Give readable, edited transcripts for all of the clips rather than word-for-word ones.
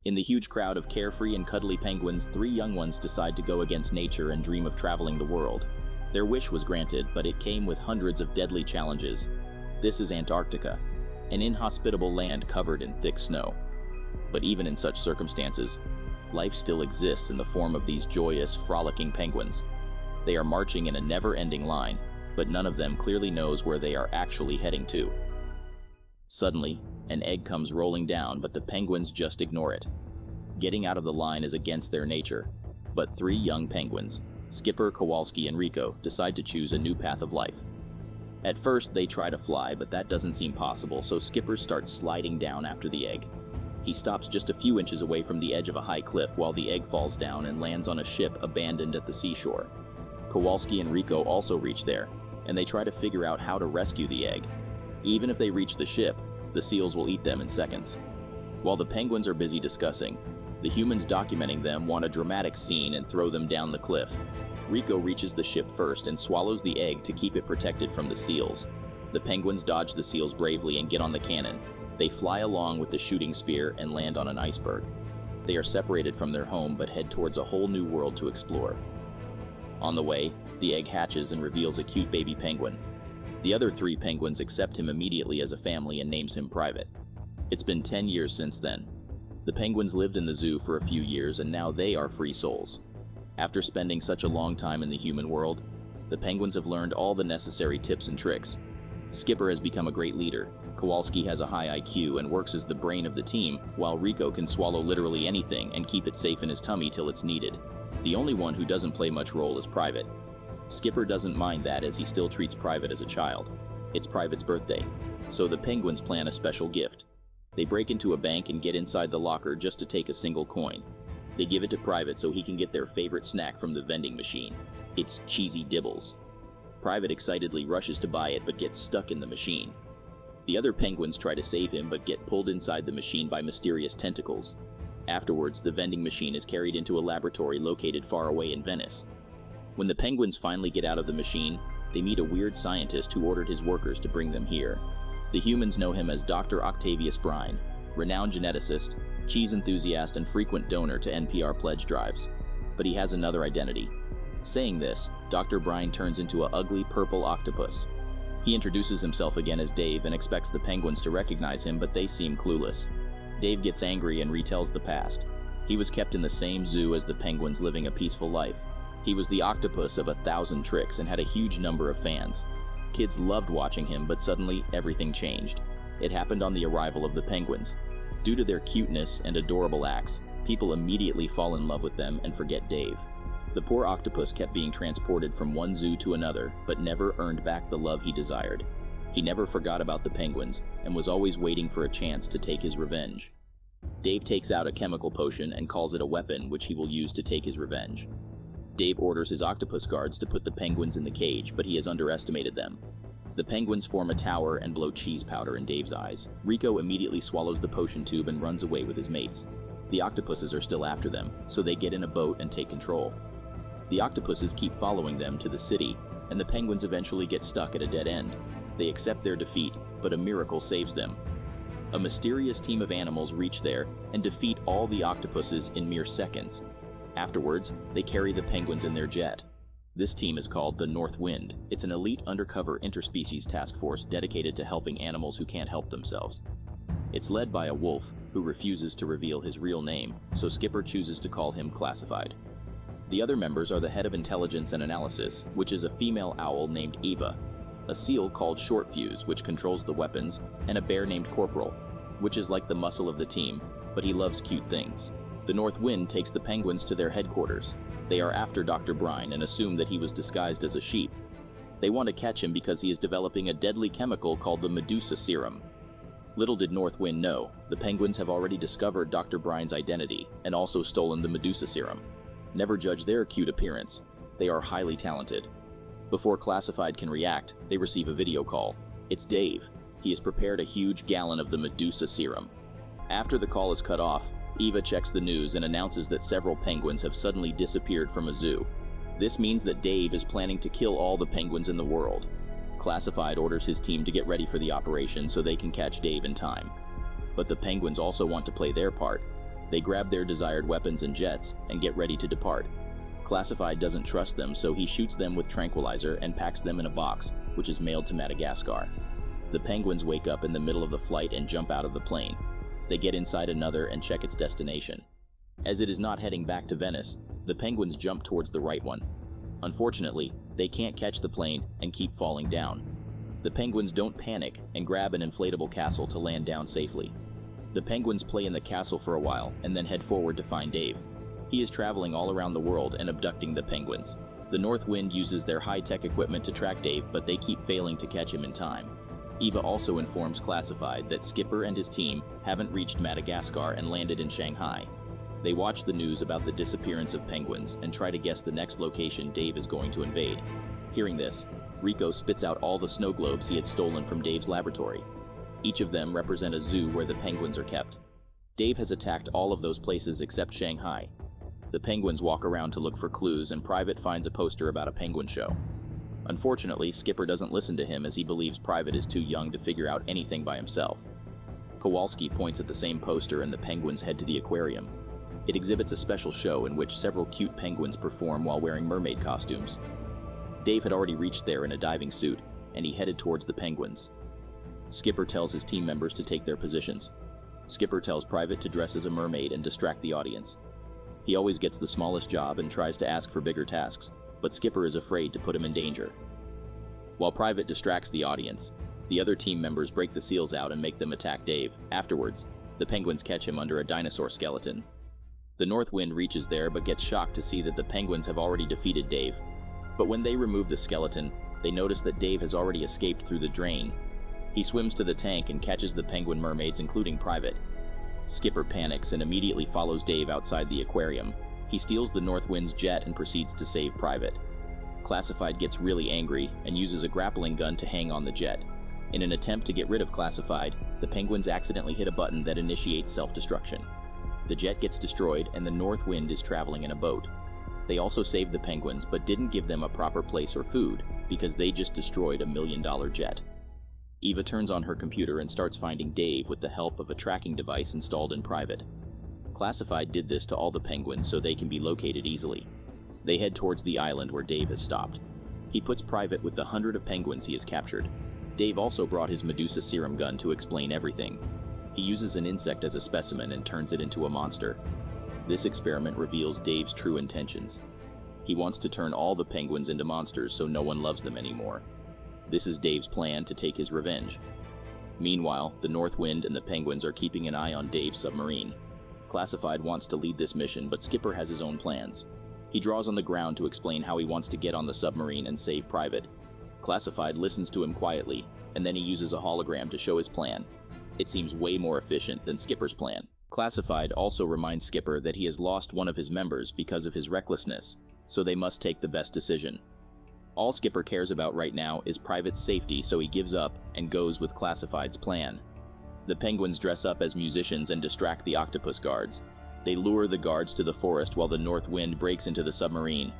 In the huge crowd of carefree and cuddly penguins, 3 young ones decide to go against nature and dream of traveling the world. Their wish was granted, but it came with hundreds of deadly challenges. This is Antarctica, an inhospitable land covered in thick snow. But even in such circumstances, life still exists in the form of these joyous, frolicking penguins. They are marching in a never-ending line, but none of them clearly knows where they are actually heading to. Suddenly, an egg comes rolling down, but the penguins just ignore it. Getting out of the line is against their nature, but 3 young penguins, Skipper, Kowalski, and Rico, decide to choose a new path of life. At first, they try to fly, but that doesn't seem possible, so Skipper starts sliding down after the egg. He stops just a few inches away from the edge of a high cliff while the egg falls down and lands on a ship abandoned at the seashore. Kowalski and Rico also reach there, and they try to figure out how to rescue the egg. Even if they reach the ship, the seals will eat them in seconds. While the penguins are busy discussing, the humans documenting them want a dramatic scene and throw them down the cliff. Rico reaches the ship first and swallows the egg to keep it protected from the seals. The penguins dodge the seals bravely and get on the cannon. They fly along with the shooting spear and land on an iceberg. They are separated from their home but head towards a whole new world to explore. On the way, the egg hatches and reveals a cute baby penguin. The other 3 penguins accept him immediately as a family and names him Private. It's been 10 years since then. The penguins lived in the zoo for a few years and now they are free souls. After spending such a long time in the human world, the penguins have learned all the necessary tips and tricks. Skipper has become a great leader. Kowalski has a high IQ and works as the brain of the team, while Rico can swallow literally anything and keep it safe in his tummy till it's needed. The only one who doesn't play much role is Private. Skipper doesn't mind that as he still treats Private as a child. It's Private's birthday, so the penguins plan a special gift. They break into a bank and get inside the locker just to take a single coin. They give it to Private so he can get their favorite snack from the vending machine. It's cheesy dibbles. Private excitedly rushes to buy it but gets stuck in the machine. The other penguins try to save him but get pulled inside the machine by mysterious tentacles. Afterwards, the vending machine is carried into a laboratory located far away in Venice. When the penguins finally get out of the machine, they meet a weird scientist who ordered his workers to bring them here. The humans know him as Dr. Octavius Brine, renowned geneticist, cheese enthusiast, and frequent donor to NPR pledge drives. But he has another identity. Saying this, Dr. Brine turns into an ugly purple octopus. He introduces himself again as Dave and expects the penguins to recognize him, but they seem clueless. Dave gets angry and retells the past. He was kept in the same zoo as the penguins, living a peaceful life. He was the octopus of 1,000 tricks and had a huge number of fans. Kids loved watching him, but suddenly everything changed. It happened on the arrival of the penguins. Due to their cuteness and adorable acts, people immediately fall in love with them and forget Dave. The poor octopus kept being transported from one zoo to another, but never earned back the love he desired. He never forgot about the penguins, and was always waiting for a chance to take his revenge. Dave takes out a chemical potion and calls it a weapon which he will use to take his revenge. Dave orders his octopus guards to put the penguins in the cage, but he has underestimated them. The penguins form a tower and blow cheese powder in Dave's eyes. Rico immediately swallows the potion tube and runs away with his mates. The octopuses are still after them, so they get in a boat and take control. The octopuses keep following them to the city, and the penguins eventually get stuck at a dead end. They accept their defeat, but a miracle saves them. A mysterious team of animals reach there and defeat all the octopuses in mere seconds. Afterwards, they carry the penguins in their jet. This team is called the North Wind. It's an elite undercover interspecies task force dedicated to helping animals who can't help themselves. It's led by a wolf who refuses to reveal his real name, so Skipper chooses to call him Classified. The other members are the head of intelligence and analysis, which is a female owl named Eva, a seal called Short Fuse, which controls the weapons, and a bear named Corporal, which is like the muscle of the team, but he loves cute things. The North Wind takes the penguins to their headquarters. They are after Dr. Brine and assume that he was disguised as a sheep. They want to catch him because he is developing a deadly chemical called the Medusa Serum. Little did North Wind know, the penguins have already discovered Dr. Brine's identity and also stolen the Medusa Serum. Never judge their cute appearance. They are highly talented. Before Classified can react, they receive a video call. It's Dave. He has prepared a huge gallon of the Medusa Serum. After the call is cut off, Eva checks the news and announces that several penguins have suddenly disappeared from a zoo. This means that Dave is planning to kill all the penguins in the world. Classified orders his team to get ready for the operation so they can catch Dave in time. But the penguins also want to play their part. They grab their desired weapons and jets and get ready to depart. Classified doesn't trust them, so he shoots them with tranquilizer and packs them in a box, which is mailed to Madagascar. The penguins wake up in the middle of the flight and jump out of the plane. They get inside another and check its destination. As it is not heading back to Venice, the penguins jump towards the right one. Unfortunately, they can't catch the plane and keep falling down. The penguins don't panic and grab an inflatable castle to land down safely. The penguins play in the castle for a while and then head forward to find Dave. He is traveling all around the world and abducting the penguins. The North Wind uses their high-tech equipment to track Dave, but they keep failing to catch him in time. Eva also informs Classified that Skipper and his team haven't reached Madagascar and landed in Shanghai. They watch the news about the disappearance of penguins and try to guess the next location Dave is going to invade. Hearing this, Rico spits out all the snow globes he had stolen from Dave's laboratory. Each of them represent a zoo where the penguins are kept. Dave has attacked all of those places except Shanghai. The penguins walk around to look for clues, and Private finds a poster about a penguin show. Unfortunately, Skipper doesn't listen to him as he believes Private is too young to figure out anything by himself. Kowalski points at the same poster and the penguins head to the aquarium. It exhibits a special show in which several cute penguins perform while wearing mermaid costumes. Dave had already reached there in a diving suit, and he headed towards the penguins. Skipper tells his team members to take their positions. Skipper tells Private to dress as a mermaid and distract the audience. He always gets the smallest job and tries to ask for bigger tasks, but Skipper is afraid to put him in danger. While Private distracts the audience, the other team members break the seals out and make them attack Dave. Afterwards, the penguins catch him under a dinosaur skeleton. The North Wind reaches there but gets shocked to see that the penguins have already defeated Dave. But when they remove the skeleton, they notice that Dave has already escaped through the drain. He swims to the tank and catches the penguin mermaids, including Private. Skipper panics and immediately follows Dave outside the aquarium. He steals the North Wind's jet and proceeds to save Private. Classified gets really angry and uses a grappling gun to hang on the jet. In an attempt to get rid of Classified, the penguins accidentally hit a button that initiates self-destruction. The jet gets destroyed and the North Wind is traveling in a boat. They also saved the penguins but didn't give them a proper place or food because they just destroyed a $1 million jet. Eva turns on her computer and starts finding Dave with the help of a tracking device installed in Private. Classified did this to all the penguins so they can be located easily. They head towards the island where Dave has stopped. He puts Private with the 100 of penguins he has captured. Dave also brought his Medusa serum gun to explain everything. He uses an insect as a specimen and turns it into a monster. This experiment reveals Dave's true intentions. He wants to turn all the penguins into monsters so no one loves them anymore. This is Dave's plan to take his revenge. Meanwhile, the North Wind and the penguins are keeping an eye on Dave's submarine. Classified wants to lead this mission, but Skipper has his own plans. He draws on the ground to explain how he wants to get on the submarine and save Private. Classified listens to him quietly, and then he uses a hologram to show his plan. It seems way more efficient than Skipper's plan. Classified also reminds Skipper that he has lost one of his members because of his recklessness, so they must take the best decision. All Skipper cares about right now is Private's safety, so he gives up and goes with Classified's plan. The penguins dress up as musicians and distract the octopus guards. They lure the guards to the forest while the North Wind breaks into the submarine.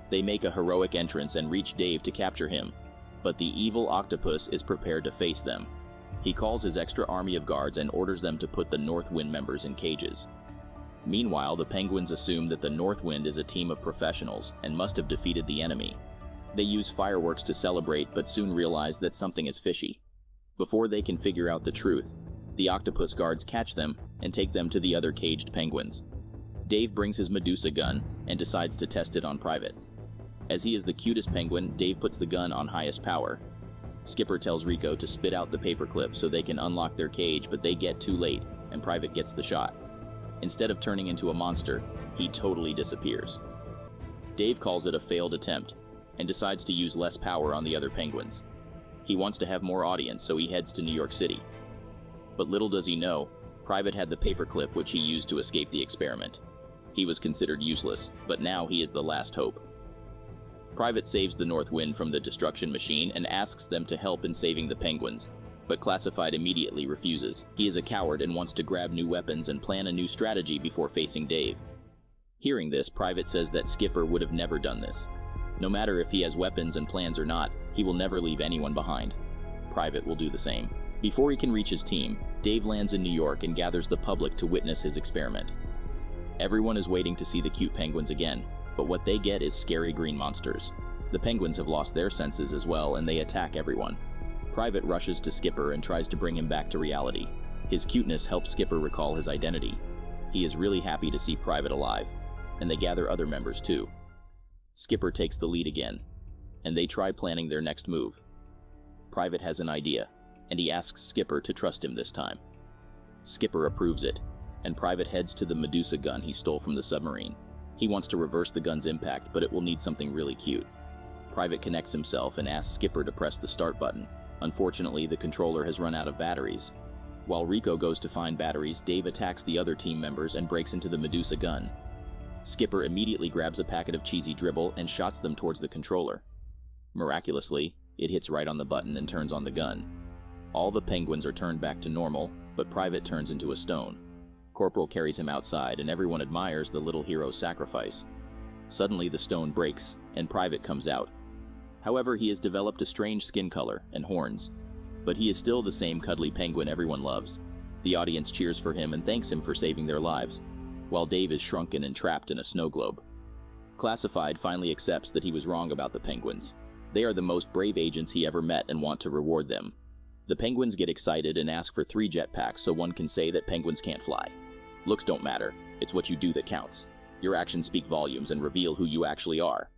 They make a heroic entrance and reach Dave to capture him, but the evil octopus is prepared to face them. He calls his extra army of guards and orders them to put the North Wind members in cages. Meanwhile, the penguins assume that the North Wind is a team of professionals and must have defeated the enemy. They use fireworks to celebrate, but soon realize that something is fishy. Before they can figure out the truth, the octopus guards catch them and take them to the other caged penguins. Dave brings his Medusa gun and decides to test it on Private. As he is the cutest penguin, Dave puts the gun on highest power. Skipper tells Rico to spit out the paperclip so they can unlock their cage, but they get too late, and Private gets the shot. Instead of turning into a monster, he totally disappears. Dave calls it a failed attempt, and decides to use less power on the other penguins. He wants to have more audience, so he heads to New York City. But little does he know, Private had the paperclip which he used to escape the experiment. He was considered useless, but now he is the last hope. Private saves the North Wind from the destruction machine and asks them to help in saving the penguins, but Classified immediately refuses. He is a coward and wants to grab new weapons and plan a new strategy before facing Dave. Hearing this, Private says that Skipper would have never done this. No matter if he has weapons and plans or not, he will never leave anyone behind. Private will do the same. Before he can reach his team, Dave lands in New York and gathers the public to witness his experiment. Everyone is waiting to see the cute penguins again, but what they get is scary green monsters. The penguins have lost their senses as well, and they attack everyone. Private rushes to Skipper and tries to bring him back to reality. His cuteness helps Skipper recall his identity. He is really happy to see Private alive, and they gather other members too. Skipper takes the lead again, and they try planning their next move. Private has an idea, and he asks Skipper to trust him this time. Skipper approves it, and Private heads to the Medusa gun he stole from the submarine. He wants to reverse the gun's impact, but it will need something really cute. Private connects himself and asks Skipper to press the start button. Unfortunately, the controller has run out of batteries. While Rico goes to find batteries, Dave attacks the other team members and breaks into the Medusa gun. Skipper immediately grabs a packet of cheesy dribble and shots them towards the controller. Miraculously, it hits right on the button and turns on the gun. All the penguins are turned back to normal, but Private turns into a stone. Corporal carries him outside, and everyone admires the little hero's sacrifice. Suddenly, the stone breaks, and Private comes out. However, he has developed a strange skin color and horns, but he is still the same cuddly penguin everyone loves. The audience cheers for him and thanks him for saving their lives, while Dave is shrunken and trapped in a snow globe. Classified finally accepts that he was wrong about the penguins. They are the most brave agents he ever met and want to reward them. The penguins get excited and ask for 3 jetpacks so one can say that penguins can't fly. Looks don't matter, it's what you do that counts. Your actions speak volumes and reveal who you actually are.